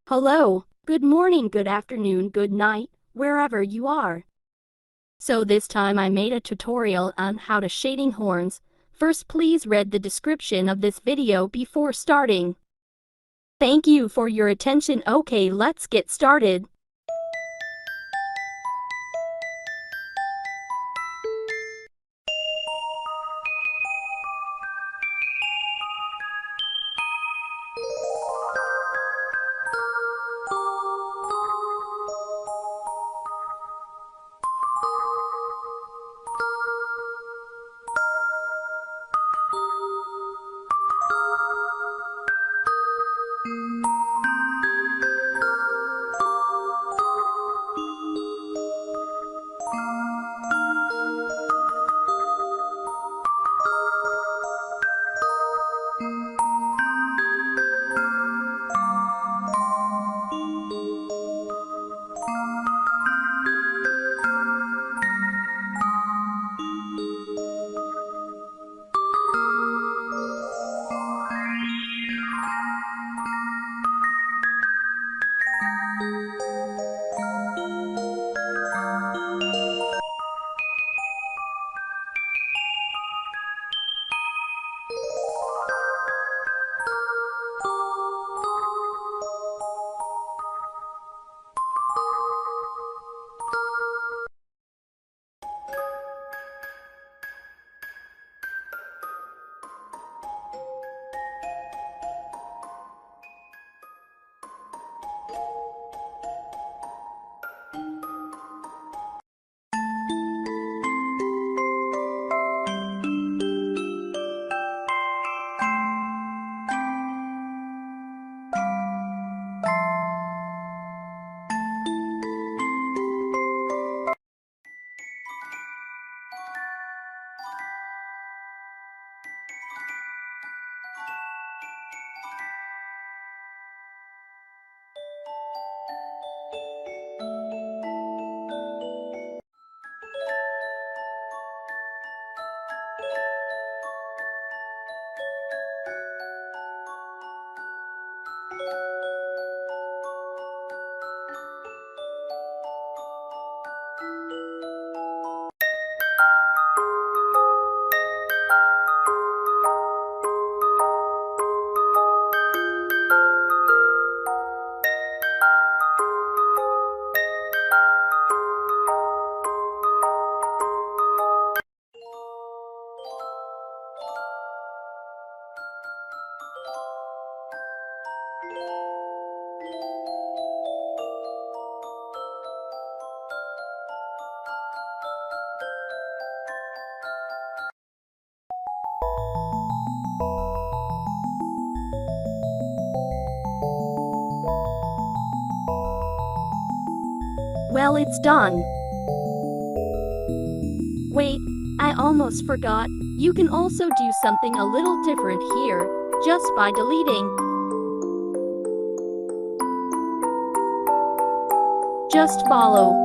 Hello, good morning, good afternoon, good night, wherever you are. So this time I made a tutorial on how to shading horns. First, please read the description of this video before starting. Thank you for your attention. Okay, let's get started. Well, it's done. Wait, I almost forgot. You can also do something a little different here, just by deleting. Just follow.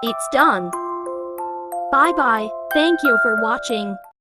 It's done. Bye bye. Thank you for watching.